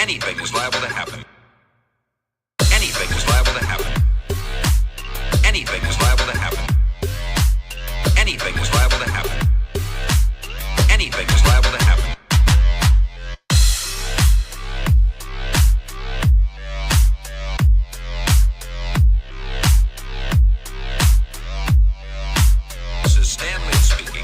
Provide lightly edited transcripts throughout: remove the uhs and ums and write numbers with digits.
Anything is liable to happen. Anything is liable to happen. Anything is liable to happen. Anything is liable to happen. Anything is liable to happen. This is Stanley speaking.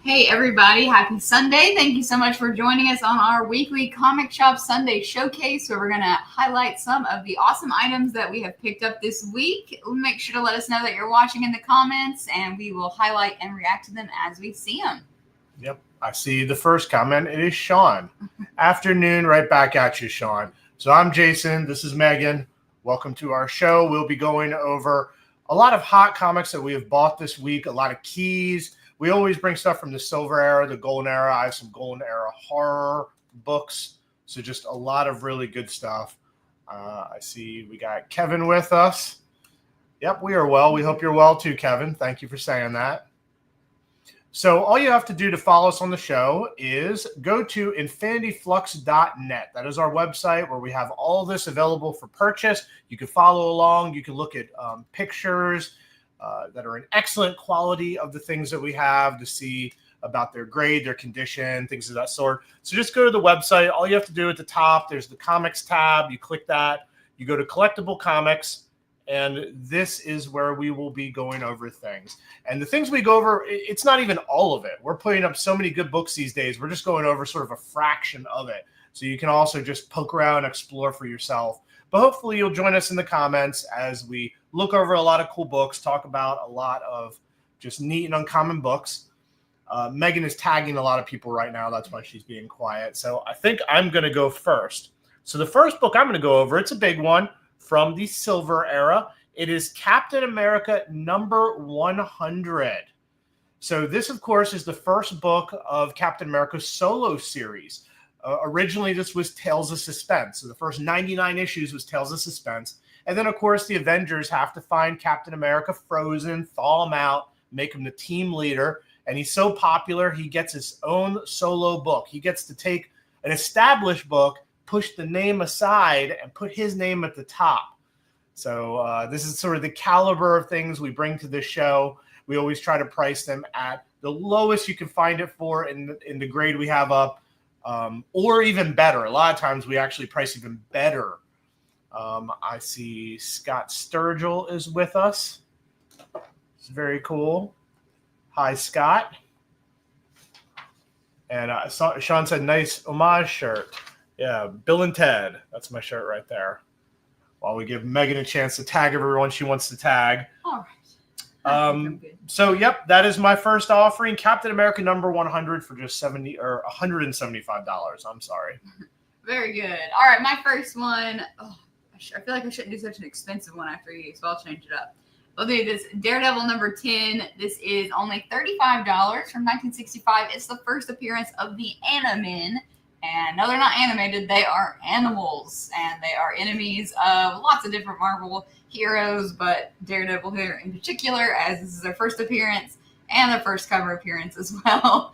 Hey everybody, happy Sunday. Thank you so much for joining us on our weekly Comic Shop Sunday Showcase, where we're going to highlight some of the awesome items that we have picked up this week. Make sure to let us know that you're watching in the comments, and we will highlight and react to them as we see them. Yep, I see the first comment. It is Sean. Afternoon, right back at you, Sean. So I'm Jason. This is Megan. Welcome to our show. We'll be going over a lot of hot comics that we have bought this week, a lot of keys. We always bring stuff from the Silver Era, the Golden Era. I have some Golden Era horror books. So just a lot of really good stuff. I see we got Kevin with us. Yep, we are well. We hope you're well too, Kevin. Thank you for saying that. So all you have to do to follow us on the show is go to infinityflux.net. That is our website where we have all this available for purchase. You can follow along. You can look at pictures that are in excellent quality of the things that we have to see about their grade, their condition, things of that sort. So just go to the website. All you have to do at the top, there's the comics tab. You click that. You go to collectible comics, and this is where we will be going over things. And the things we go over, it's not even all of it. We're putting up so many good books these days. We're just going over sort of a fraction of it. So you can also just poke around, explore for yourself. But hopefully you'll join us in the comments as we look over a lot of cool books, talk about a lot of just neat and uncommon books. Megan is tagging a lot of people right now. That's why she's being quiet. So I think I'm going to go first. So the first book I'm going to go over, it's a big one from the Silver Era. It is Captain America number 100. So this, of course, is the first book of Captain America's solo series. Originally, this was Tales of Suspense. So the first 99 issues was Tales of Suspense. And then, of course, the Avengers have to find Captain America frozen, thaw him out, make him the team leader. And he's so popular, he gets his own solo book. He gets to take an established book, push the name aside, and put his name at the top. So this is sort of the caliber of things we bring to this show. We always try to price them at the lowest you can find it for in the grade we have up. Or even better. A lot of times we actually price even better. I see Scott Sturgill is with us. It's very cool. Hi, Scott. And Sean said, nice homage shirt. Yeah, Bill and Ted. That's my shirt right there. While we give Megan a chance to tag everyone she wants to tag. All right. So yep, that is my first offering. Captain America number 100 for just $175. I'm sorry. Very good. All right, my first one. Oh, I feel like I shouldn't do such an expensive one after you, so I'll change it up. I'll do this Daredevil number 10. This is only $35 from 1965. It's the first appearance of the Animen. And no, they're not animated. They are animals, and they are enemies of lots of different Marvel heroes, but Daredevil here in particular, as this is their first appearance and their first cover appearance as well.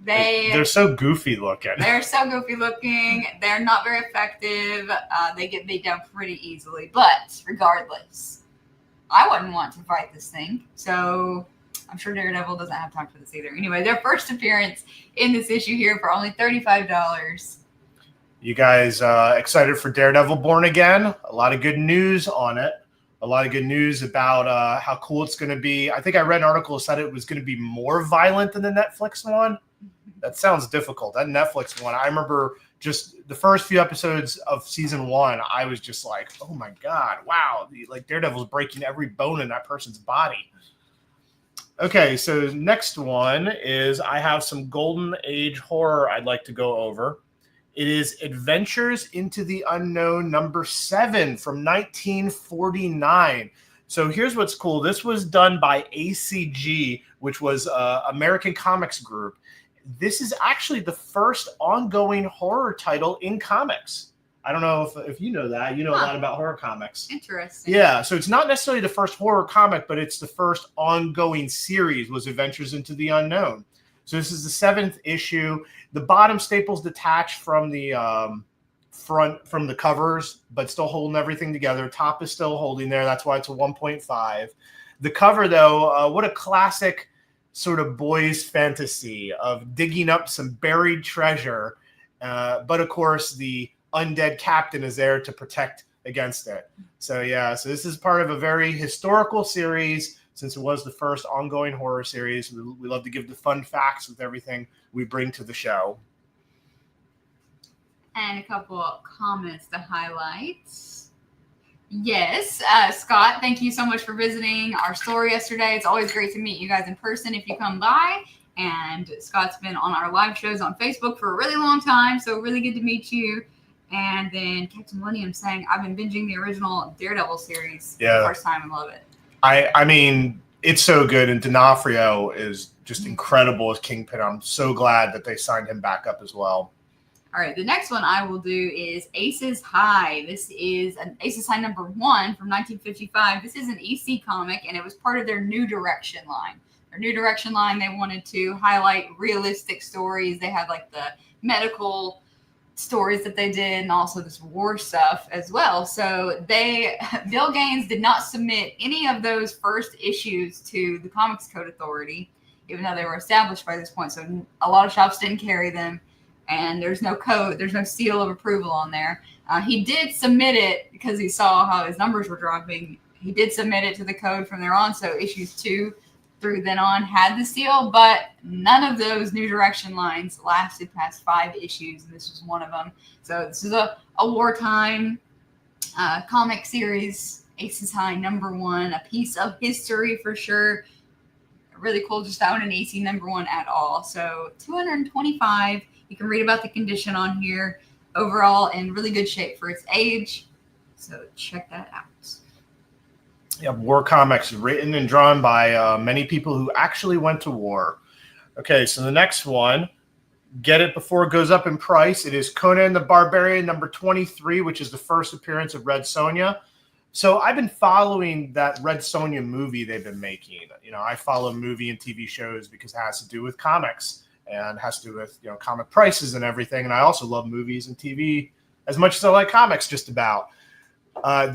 They're so goofy looking. They're so goofy looking. They're not very effective. They get beat down pretty easily. But regardless, I wouldn't want to fight this thing. So I'm sure Daredevil doesn't have time for this either. Anyway, their first appearance in this issue here for only $35. You guys excited for Daredevil Born Again? A lot of good news on it. A lot of good news about how cool it's going to be. I think I read an article that said it was going to be more violent than the Netflix one. That sounds difficult. That Netflix one, I remember just the first few episodes of season 1, I was just like, oh my God, wow. Like Daredevil's breaking every bone in that person's body. Okay, so next one is I have some Golden Age horror I'd like to go over. It is Adventures into the Unknown number 7 from 1949. So here's what's cool. This was done by ACG, which was American Comics Group. This is actually the first ongoing horror title in comics. I don't know if you know that. You know a lot about horror comics. Interesting. Yeah, so it's not necessarily the first horror comic, but it's the first ongoing series was Adventures into the Unknown. So this is the 7th issue. The bottom staples detached from the front from the covers, but still holding everything together. Top is still holding there. That's why it's a 1.5. The cover, though, what a classic sort of boys' fantasy of digging up some buried treasure. But of course, the undead captain is there to protect against it. So yeah, so this is part of a very historical series since it was the first ongoing horror series. We love to give the fun facts with everything we bring to the show. And a couple of comments to highlight. Yes, Scott, thank you so much for visiting our store yesterday. It's always great to meet you guys in person if you come by. And Scott's been on our live shows on Facebook for a really long time, so really good to meet you. And then Captain William saying, I've been binging the original Daredevil series for the first time and love it. I mean, it's so good. And D'Onofrio is just incredible as Kingpin. I'm so glad that they signed him back up as well. All right, the next one I will do is Aces High. This is an Aces High #1 from 1955. This is an EC comic, and it was part of their New Direction line. Their New Direction line, they wanted to highlight realistic stories. They had like the medical stories that they did and also this war stuff as well. So Bill Gaines did not submit any of those first issues to the Comics Code Authority, even though they were established by this point. So a lot of shops didn't carry them, and there's no code, there's no seal of approval on there. He did submit it because he saw how his numbers were dropping. He did submit it to the code from there on. So issues 2 through then on had the seal, but none of those New Direction lines lasted past 5 issues, and this was one of them. So this is a wartime comic series, Aces High #1, a piece of history for sure. Really cool, just out an AC #1 at all. So $225. You can read about the condition on here. Overall, in really good shape for its age. So check that out. Yeah, war comics written and drawn by many people who actually went to war. Okay, so the next one, get it before it goes up in price. It is Conan the Barbarian #23, which is the first appearance of Red Sonja. So I've been following that Red Sonja movie they've been making. You know, I follow movie and TV shows because it has to do with comics and has to do with, you know, comic prices and everything. And I also love movies and TV as much as I like comics, just about.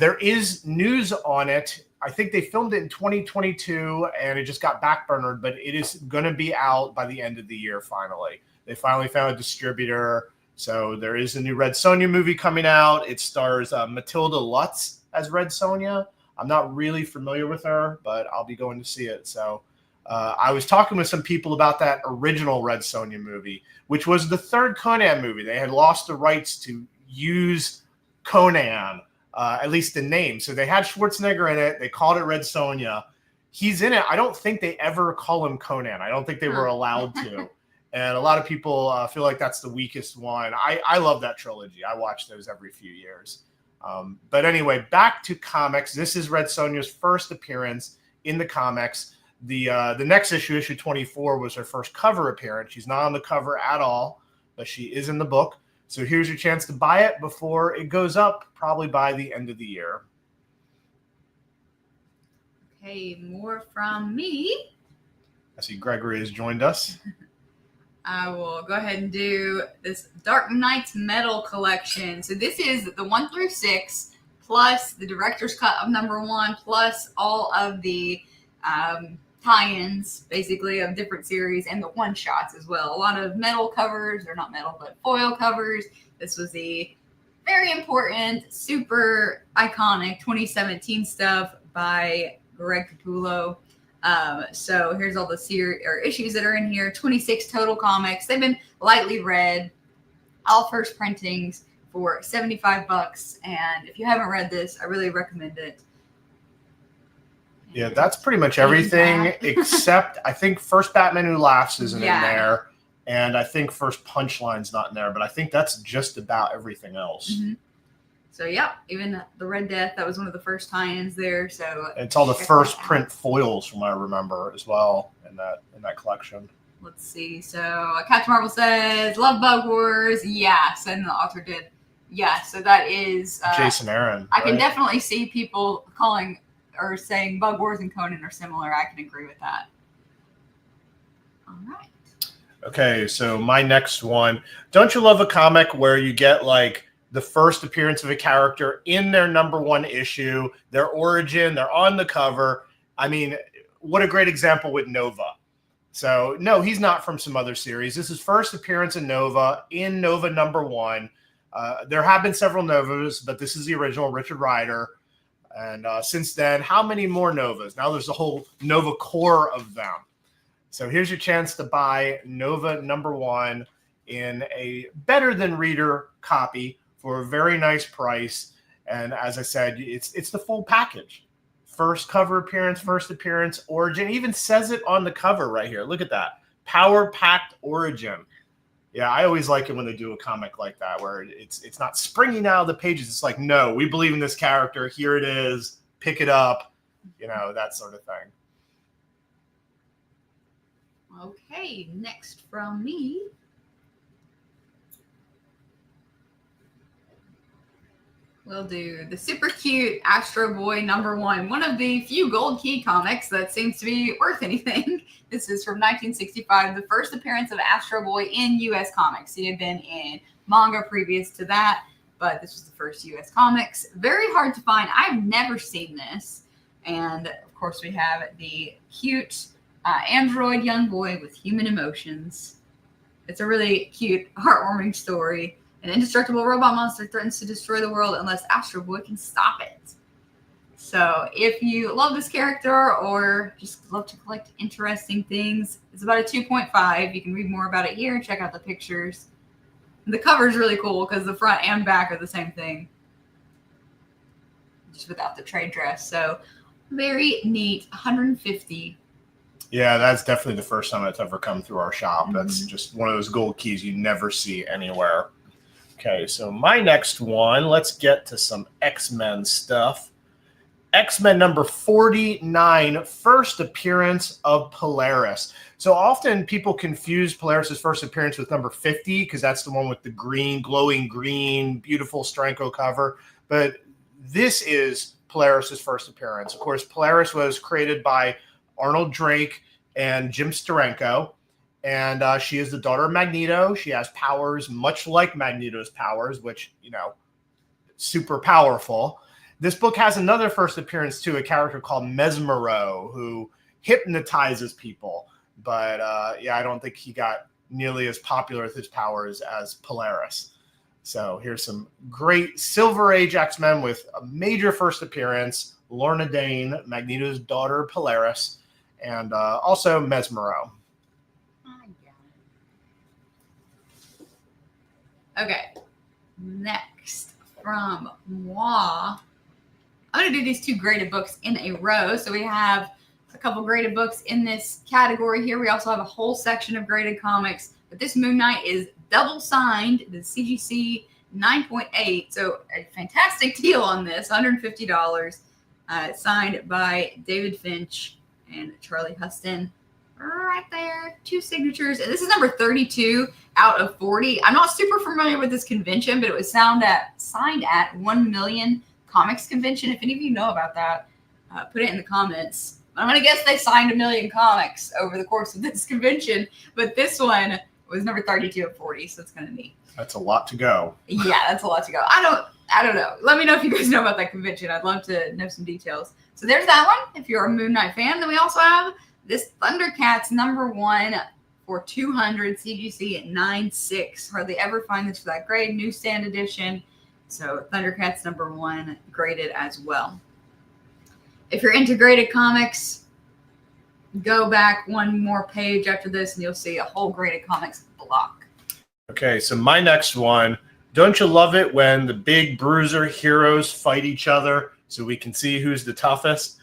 There is news on it. I think they filmed it in 2022 and it just got backburnered, but it is going to be out by the end of the year finally. They finally found a distributor. So there is a new Red Sonja movie coming out. It stars Matilda Lutz as Red Sonja. I'm not really familiar with her, but I'll be going to see it. So I was talking with some people about that original Red Sonja movie, which was the 3rd Conan movie. They had lost the rights to use Conan. At least the name. So they had Schwarzenegger in it. They called it Red Sonja. He's in it. I don't think they ever call him Conan. I don't think they were allowed to. And a lot of people feel like that's the weakest one. I love that trilogy. I watch those every few years. But anyway, back to comics. This is Red Sonja's first appearance in the comics. The next issue, issue 24, was her first cover appearance. She's not on the cover at all, but she is in the book. So here's your chance to buy it before it goes up, probably by the end of the year. Okay, more from me. I see Gregory has joined us. I will go ahead and do this Dark Knight's Metal collection. So this is the 1 through 6, plus the director's cut of #1, plus all of the tie-ins, basically, of different series, and the one-shots as well. A lot of metal covers, or not metal, but foil covers. This was the very important, super iconic 2017 stuff by Greg Capullo. So here's all the issues that are in here. 26 total comics. They've been lightly read. All first printings for $75. And if you haven't read this, I really recommend it. Yeah, that's pretty much everything except I think First Batman Who Laughs isn't in there. And I think First Punchline's not in there. But I think that's just about everything else. Mm-hmm. So, yeah, even the Red Death, that was one of the first tie-ins there. So it's all the first print foils from what I remember as well in that collection. Let's see. So Captain Marvel says, love Bug Wars. Yes, and the author did. Yeah, so that is Jason Aaron. I can definitely see people calling or saying Bug Wars and Conan are similar. I can agree with that. All right. Okay, so my next one. Don't you love a comic where you get like the first appearance of a character in their number one issue, their origin, they're on the cover? I mean, what a great example with Nova. So, no, he's not from some other series. This is first appearance in Nova number one. There have been several Novas, but this is the original Richard Rider. And since then, how many more Novas? Now there's a whole Nova core of them. So here's your chance to buy Nova number one in a better than reader copy for a very nice price. And as I said, it's the full package. First cover appearance, first appearance, origin. It even says it on the cover right here. Look at that. Power Packed Origin. Yeah, I always like it when they do a comic like that where it's not springing out of the pages. It's like, no, we believe in this character. Here it is. Pick it up. You know, that sort of thing. Okay, next from me. We'll do the super cute Astro Boy number one of the few Gold Key comics that seems to be worth anything. This is from 1965, the first appearance of Astro Boy in U.S. comics. He had been in manga previous to that, but this was the first U.S. comics. Very hard to find. I've never seen this. And, of course, we have the cute android young boy with human emotions. It's a really cute, heartwarming story. An indestructible robot monster threatens to destroy the world unless Astro Boy can stop it. So if you love this character or just love to collect interesting things, it's about a 2.5. You can read more about it here and check out the pictures. And the cover is really cool because the front and back are the same thing, just without the trade dress. So very neat. 150. Yeah, that's definitely the first time it's ever come through our shop. Mm-hmm. That's just one of those gold keys you never see anywhere. Okay, so my next one, let's get to some X-Men stuff. X-Men number 49, first appearance of Polaris. So often people confuse Polaris's first appearance with number 50 because that's the one with the green, glowing green, beautiful Stranko cover. But this is Polaris's first appearance. Of course, Polaris was created by Arnold Drake and Jim Steranko. And she is the daughter of Magneto. She has powers much like Magneto's powers, which, you know, super powerful. This book has another first appearance, too, a character called Mesmero, who hypnotizes people. But, yeah, I don't think he got nearly as popular with his powers as Polaris. So here's some great Silver Age X-Men with a major first appearance. Lorna Dane, Magneto's daughter, Polaris, and also Mesmero. Okay, next from moi. I'm going to do these two graded books in a row. So we have a couple graded books in this category here. We also have a whole section of graded comics. But this Moon Knight is double signed, the CGC 9.8. So a fantastic deal on this, $150. Signed by David Finch and Charlie Huston. Right there, 2 signatures. And this is number 32 out of 40. I'm not super familiar with this convention, but it was signed at 1 Million Comics Convention. If any of you know about that, put it in the comments. I'm going to guess they signed 1 million comics over the course of this convention, but this one was number 32 of 40, so it's kind of neat. That's a lot to go. Yeah, that's a lot to go. I don't know. Let me know if you guys know about that convention. I'd love to know some details. So there's that one, if you're a Moon Knight fan. Then we also have this Thundercats number 1 for 200 CGC at 9.6. Hardly ever find this for that grade. Newsstand edition. So Thundercats number 1 graded as well. If you're into graded comics, go back one more page after this and you'll see a whole graded comics block. Okay, so my next one. Don't you love it when the big bruiser heroes fight each other so we can see who's the toughest?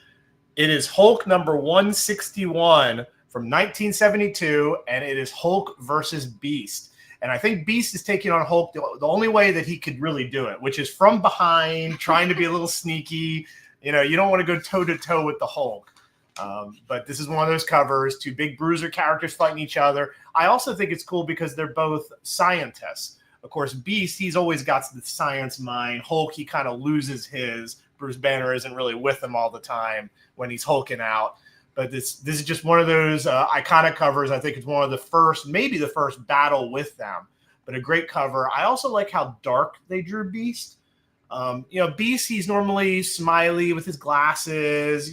It is Hulk number 161 from 1972, and it is Hulk versus Beast. And I think Beast is taking on Hulk the only way that he could really do it, which is from behind, trying to be a little sneaky. You know, you don't want to go toe-to-toe with the Hulk. But this is one of those covers, 2 big bruiser characters fighting each other. I also think it's cool because they're both scientists. Of course, Beast, he's always got the science mind. Hulk, he kind of loses his. Bruce Banner isn't really with him all the time when he's hulking out. But this is just one of those iconic covers. I think it's one of the first, maybe the first battle with them, but a great cover. I also like how dark they drew Beast. Beast, he's normally smiley with his glasses,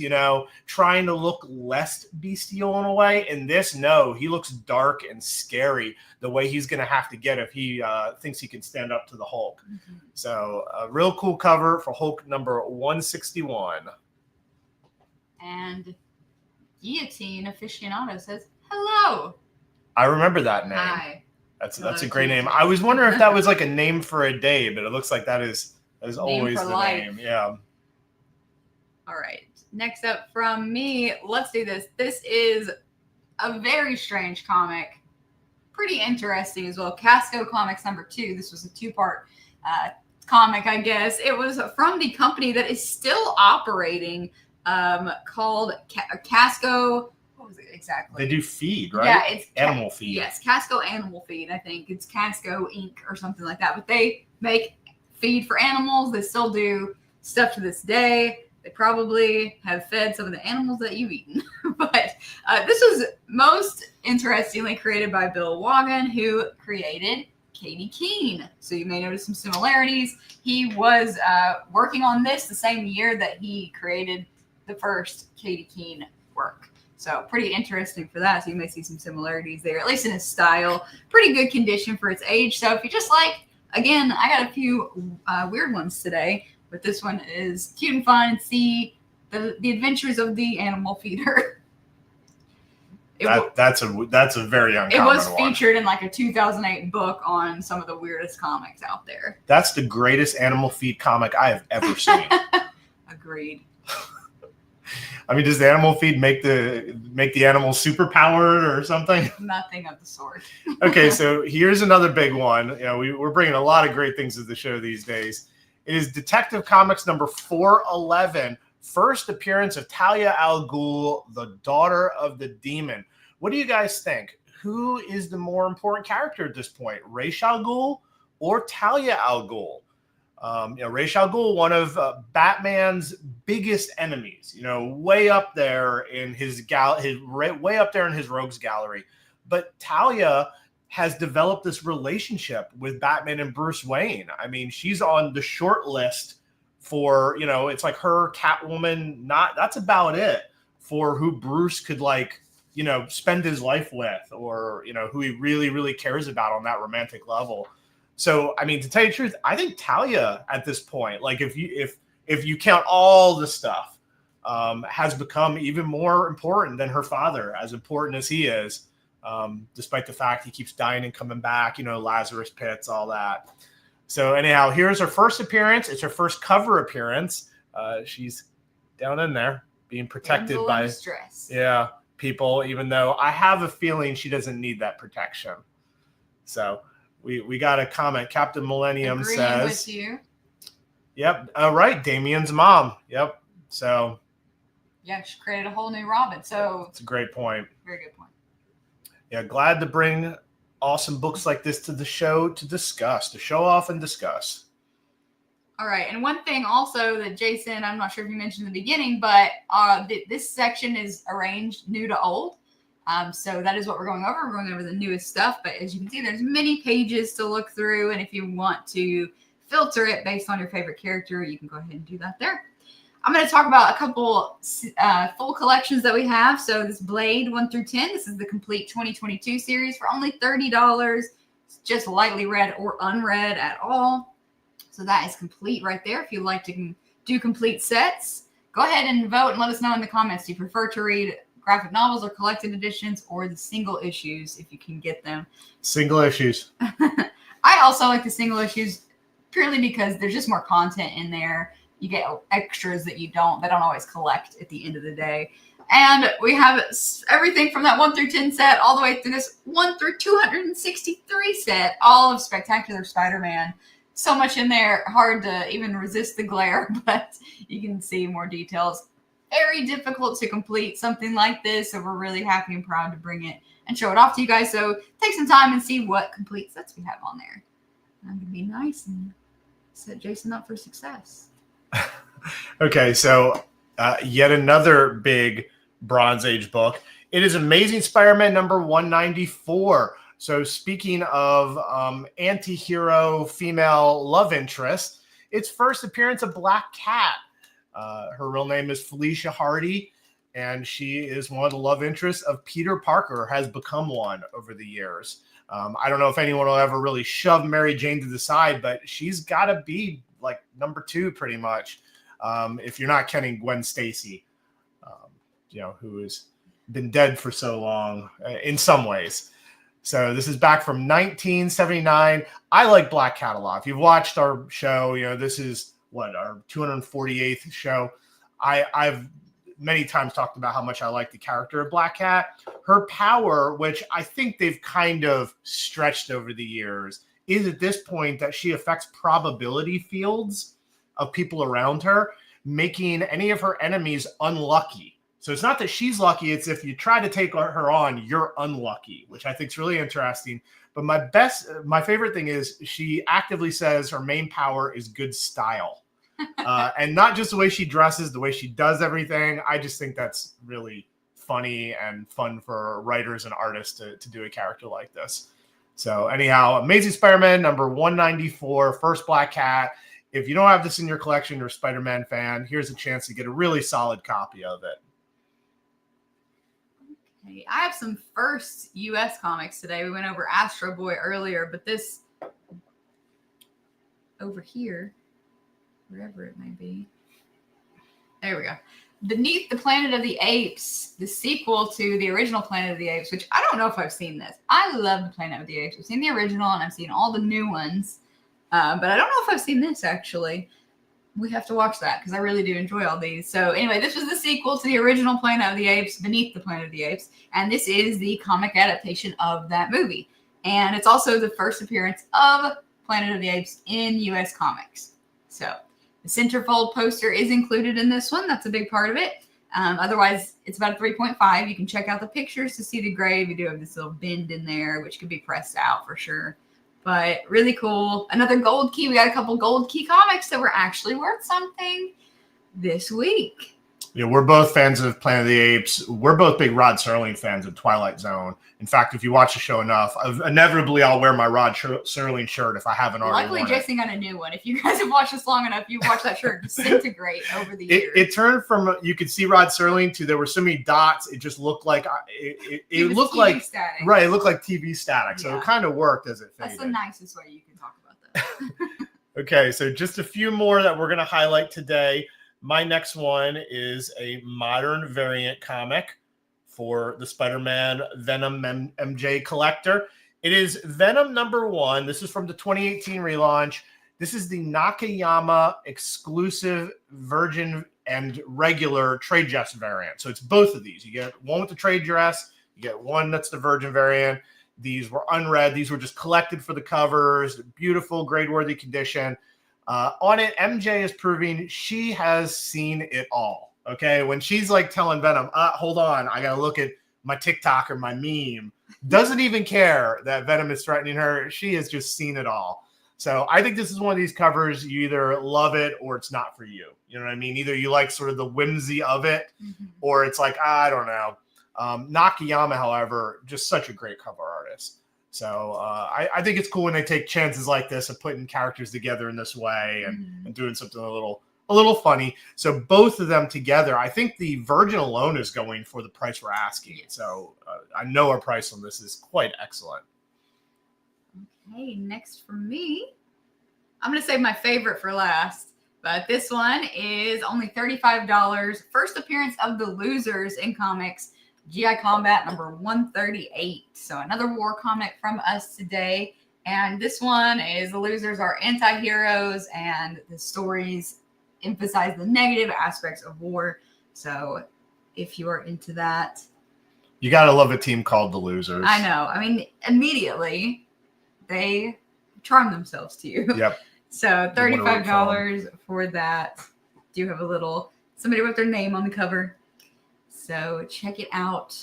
trying to look less bestial in a way. In this, no, he looks dark and scary the way he's going to have to get if he thinks he can stand up to the Hulk. Mm-hmm. So a real cool cover for Hulk number 161. And Guillotine Aficionado says, hello. I remember that name. Hi. That's a great name. I was wondering if that was like a name for a day, but it looks like that is always the name. Yeah. All right. Next up from me, let's do this. This is a very strange comic. Pretty interesting as well. Casco Comics number 2. This was a 2-part comic, I guess. It was from the company that is still operating called Casco. What was it exactly? They do feed, right? Yeah, it's animal feed. Yes, Casco Animal Feed. I think it's Casco Inc. or something like that. But they make feed for animals. They still do stuff to this day. They probably have fed some of the animals that you've eaten. But this was most interestingly created by Bill Wagan, who created Katie Keene. So you may notice some similarities. He was working on this the same year that he created the first Katie Keene work. So pretty interesting for that. So you may see some similarities there, at least in his style. Pretty good condition for its age. So if you just like, again, I got a few weird ones today, but this one is cute and fun, and see the adventures of the animal feeder. That's a very uncommon one. It was featured in like a 2008 book on some of the weirdest comics out there. That's the greatest animal feed comic I have ever seen. Agreed. I mean, does the animal feed make the animals super powered or something? Nothing of the sort. Okay, so here's another big one. We're bringing a lot of great things to the show these days. It is Detective Comics number 411, first appearance of Talia al Ghul, the daughter of the demon. What do you guys think? Who is the more important character at this point, Ra's al Ghul or Talia al Ghul? Ra's al Ghul, one of Batman's biggest enemies, way up there in his way up there in his rogues gallery. But Talia has developed this relationship with Batman and Bruce Wayne. I mean, she's on the short list for, it's like her, Catwoman, that's about it for who Bruce could spend his life with, or, who he really, really cares about on that romantic level. So, I mean, to tell you the truth, I think Talia at this point, like if you count all the stuff, has become even more important than her father, as important as he is, despite the fact he keeps dying and coming back, Lazarus Pits, all that. So anyhow, here's her first appearance. It's her first cover appearance. She's down in there being protected by people, even though I have a feeling she doesn't need that protection. So we got a comment. Captain Millennium says, with you. Yep. Right. Damien's mom. Yep. So. Yeah, she created a whole new Robin. So it's a great point. Very good point. Yeah. Glad to bring awesome books like this to the show to show off and discuss. All right. And one thing also that Jason, I'm not sure if you mentioned in the beginning, but this section is arranged new to old. So that is what we're going over. We're going over the newest stuff. But as you can see, there's many pages to look through. And if you want to filter it based on your favorite character, you can go ahead and do that there. I'm going to talk about a couple full collections that we have. So this Blade 1 through 10, this is the complete 2022 series for only $30. It's just lightly read or unread at all. So that is complete right there. If you'd like to do complete sets, go ahead and vote and let us know in the comments. Do you prefer to read graphic novels or collected editions, or the single issues if you can get them? Single issues. I also like the single issues purely because there's just more content in there. You get extras that don't always collect at the end of the day. And we have everything from that 1 through 10 set all the way through this 1 through 263 set, all of Spectacular Spider-Man. So much in there, hard to even resist the glare, but you can see more details. Very difficult to complete something like this, so we're really happy and proud to bring it and show it off to you guys. So take some time and see what complete sets we have on there. I'm going to be nice and set Jason up for success. Okay, so yet another big Bronze Age book. It is Amazing Spider-Man number 194. So speaking of anti-hero female love interest, its first appearance of Black Cat. Her real name is Felicia Hardy, and she is one of the love interests of Peter Parker, has become one over the years. I don't know if anyone will ever really shove Mary Jane to the side, but she's got to be like number 2 pretty much. If you're not counting Gwen Stacy, who has been dead for so long in some ways. So this is back from 1979. I like Black Cat a lot. If you've watched our show, this is our 248th show. I've many times talked about how much I like the character of Black Cat. Her power, which I think they've kind of stretched over the years, is at this point that she affects probability fields of people around her, making any of her enemies unlucky. So it's not that she's lucky, it's if you try to take her on, you're unlucky, which I think is really interesting. But my favorite thing is she actively says her main power is good style. And not just the way she dresses, the way she does everything. I just think that's really funny and fun for writers and artists to do a character like this. So anyhow, Amazing Spider-Man number 194, first Black Cat. If you don't have this in your collection, you're a Spider-Man fan, here's a chance to get a really solid copy of it. Okay, I have some first U.S. comics today. We went over Astro Boy earlier, but this over here, wherever it may be. There we go. Beneath the Planet of the Apes, the sequel to the original Planet of the Apes, which I don't know if I've seen this. I love the Planet of the Apes. I've seen the original and I've seen all the new ones. But I don't know if I've seen this actually. We have to watch that because I really do enjoy all these. So anyway, this was the sequel to the original Planet of the Apes, Beneath the Planet of the Apes. And this is the comic adaptation of that movie. And it's also the first appearance of Planet of the Apes in U.S. Comics. So the centerfold poster is included in this one. That's a big part of it. Otherwise, it's about a 3.5. You can check out the pictures to see the grave. We do have this little bend in there, which could be pressed out for sure. But really cool. Another gold key. We got a couple gold key comics that were actually worth something this week. Yeah, we're both fans of Planet of the Apes. We're both big Rod Serling fans of Twilight Zone. In fact, if you watch the show enough, inevitably I'll wear my Rod Serling shirt if I haven't already. Luckily, Jason got a new one. If you guys have watched this long enough, you watched that shirt disintegrate over the years. It turned from you could see Rod Serling to there were so many dots. It just looked like it looked TV like static. Right. It looked like TV static. So it kind of worked as it faded. That's the nicest way you can talk about that. Okay, so just a few more that we're going to highlight today. My next one is a modern variant comic for the Spider-Man Venom MJ collector. It is Venom number 1. This is from the 2018 relaunch. This is the Nakayama exclusive Virgin and regular trade dress variant. So it's both of these. You get one with the trade dress. You get one that's the Virgin variant. These were unread. These were just collected for the covers. Beautiful, grade-worthy condition. On it, MJ is proving she has seen it all. Okay, when she's like telling Venom, hold on, I gotta look at my TikTok or my meme. Doesn't even care that Venom is threatening her. She has just seen it all. So I think this is one of these covers you either love it or it's not for you. You know what I mean? Either you like sort of the whimsy of it, or it's like, I don't know. Nakayama, however, just such a great cover artist. So I think it's cool when they take chances like this of putting characters together in this way and doing something a little funny. So both of them together, I think the Virgin alone is going for the price we're asking. Yes. So I know our price on this is quite excellent. Okay, next for me, I'm going to save my favorite for last. But this one is only $35. First appearance of the Losers in comics. GI Combat number 138. So another war comic from us today. And this one is the Losers are anti-heroes and the stories emphasize the negative aspects of war. So if you are into that. You got to love a team called the Losers. I know. I mean, immediately they charm themselves to you. Yep. So $35 for that. Do have a little somebody with their name on the cover. So check it out.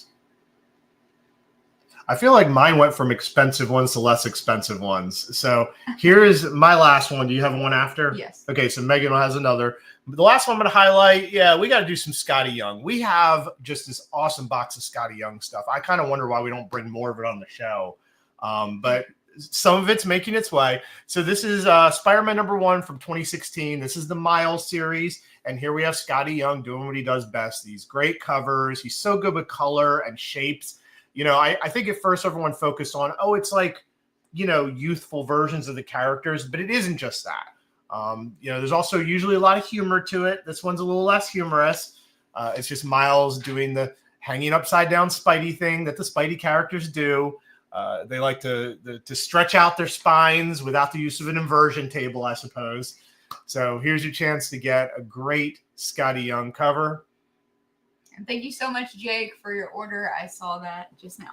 I feel like mine went from expensive ones to less expensive ones. So here's my last one. Do you have one after? Yes. Okay, so Megan has another. The last one I'm going to highlight, we got to do some Scotty Young. We have just this awesome box of Scotty Young stuff. I kind of wonder why we don't bring more of it on the show. But some of it's making its way. So this is Spider-Man #1 from 2016. This is the Miles series. And here we have Scotty Young doing what he does best. These great covers. He's so good with color and shapes. I think at first everyone focused on, it's like, youthful versions of the characters, but it isn't just that. There's also usually a lot of humor to it. This one's a little less humorous. It's just Miles doing the hanging upside down Spidey thing that the Spidey characters do. They like to stretch out their spines without the use of an inversion table, I suppose. So here's your chance to get a great Scotty Young cover. And thank you so much, Jake, for your order. I saw that just now.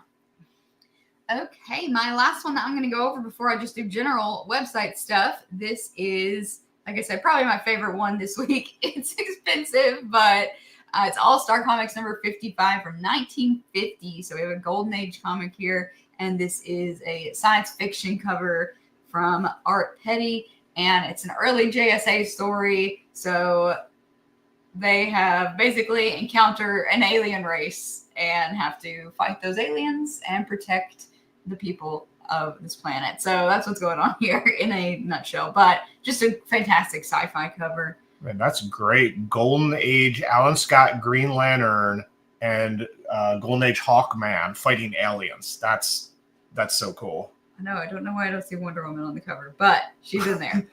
Okay, my last one that I'm going to go over before I just do general website stuff. This is, like I said, probably my favorite one this week. It's expensive, but it's All-Star Comics number 55 from 1950. So we have a Golden Age comic here, and this is a science fiction cover from Art Petty, and it's an early JSA story. So they have basically encounter an alien race and have to fight those aliens and protect the people of this planet. So that's what's going on here in a nutshell, but just a fantastic sci-fi cover. Man, that's great. Golden Age Alan Scott Green Lantern and Golden Age Hawkman fighting aliens. That's so cool. I know. I don't know why I don't see Wonder Woman on the cover, but she's in there.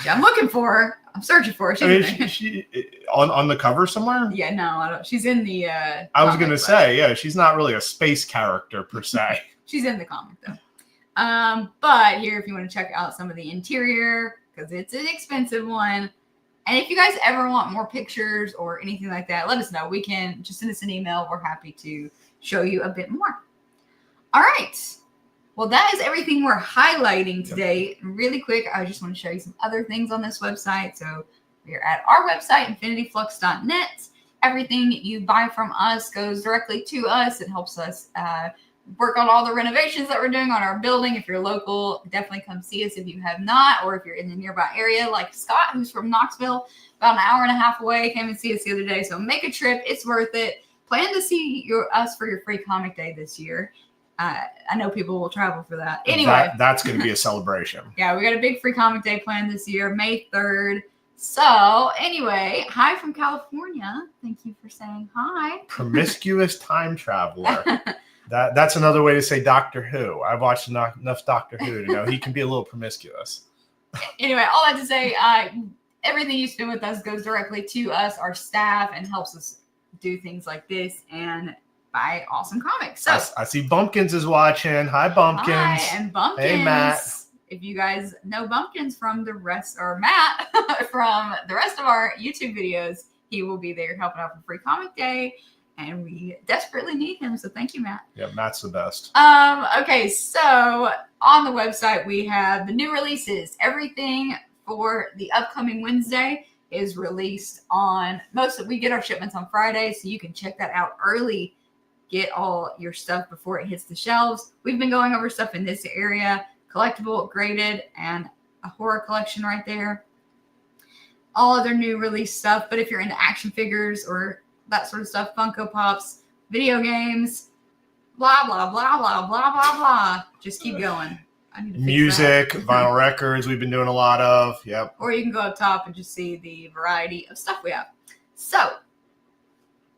I'm looking for her. I'm searching for her. She's in there. She on the cover somewhere? Yeah, no, I don't. She's in the. I was gonna say, she's not really a space character per se. She's in the comic though. But here, if you want to check out some of the interior, because it's an expensive one. And if you guys ever want more pictures or anything like that, let us know. We can just send us an email. We're happy to show you a bit more. All right. Well, that is everything we're highlighting today. Really quick, I just want to show you some other things on this website. So we're at our website, infinityflux.net. Everything you buy from us goes directly to us. It helps us work on all the renovations that we're doing on our building. If you're local, definitely come see us if you have not, or if you're in the nearby area like Scott, who's from Knoxville, about an hour and a half away, came and see us the other day. So make a trip. It's worth it. Plan to see us for your free comic day this year. I know people will travel for that. Anyway. That's going to be a celebration. Yeah, we got a big free comic day planned this year, May 3rd. So anyway, hi from California. Thank you for saying hi. Promiscuous time traveler. That's another way to say Doctor Who. I've watched enough Doctor Who to know he can be a little promiscuous. Anyway, all that to say, everything you spend with us goes directly to us, our staff, and helps us do things like this and buy awesome comics. So I see Bumpkins is watching. Hi, Bumpkins. Hi, and Bumpkins. Hey, Matt. If you guys know Bumpkins from the rest, or Matt from the rest of our YouTube videos, he will be there helping out for Free Comic Day. And we desperately need him. So thank you, Matt. Yeah, Matt's the best. Okay, so on the website, we have the new releases. Everything for the upcoming Wednesday is released on we get our shipments on Friday, so you can check that out early. Get all your stuff before it hits the shelves. We've been going over stuff in this area, collectible, graded, and a horror collection right there. All other new release stuff. But if you're into action figures or that sort of stuff, Funko Pops, video games, blah, blah, blah, blah, blah, blah, blah. Just keep going. I need to fix music, that. vinyl records we've been doing a lot of. Yep. Or you can go up top and just see the variety of stuff we have. So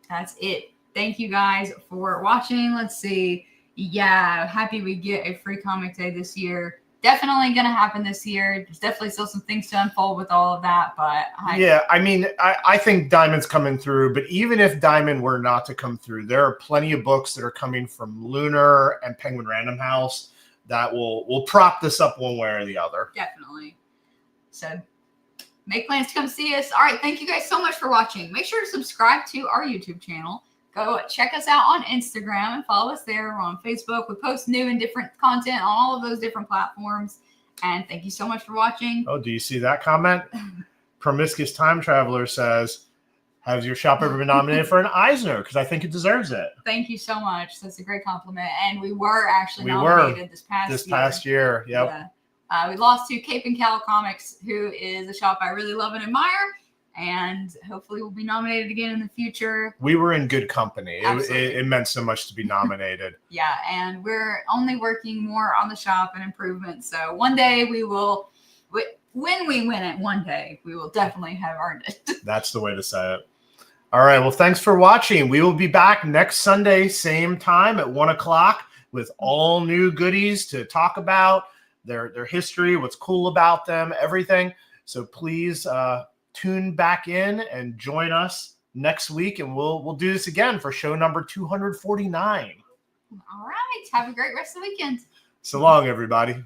that's it. Thank you guys for watching. Let's see. Yeah, happy we get a free comic day this year. Definitely going to happen this year. There's definitely still some things to unfold with all of that, but I think Diamond's coming through, but even if Diamond were not to come through, there are plenty of books that are coming from Lunar and Penguin Random House that will prop this up one way or the other. Definitely. So make plans to come see us. All right, thank you guys so much for watching. Make sure to subscribe to our YouTube channel. Go check us out on Instagram and follow us there. We're on Facebook. We post new and different content on all of those different platforms. And thank you so much for watching. Oh, do you see that comment? Promiscuous Time Traveler says, Has your shop ever been nominated for an Eisner? Because I think it deserves it. Thank you so much. That's a great compliment. And we were actually nominated this past year. Yep. Yeah. We lost to Cape and Cal Comics, who is a shop I really love and admire. And hopefully we'll be nominated again in the future. We were in good company. Absolutely. It meant so much to be nominated. Yeah, and we're only working more on the shop and improvements. So one day we will, when we win it, one day we will definitely have earned it. That's the way to say it. All right. Well, thanks for watching. We will be back next Sunday, same time at 1 o'clock with all new goodies to talk about their history, what's cool about them, everything. So please tune back in and join us next week, and we'll do this again for show number 249. All right. Have a great rest of the weekend. So long, everybody.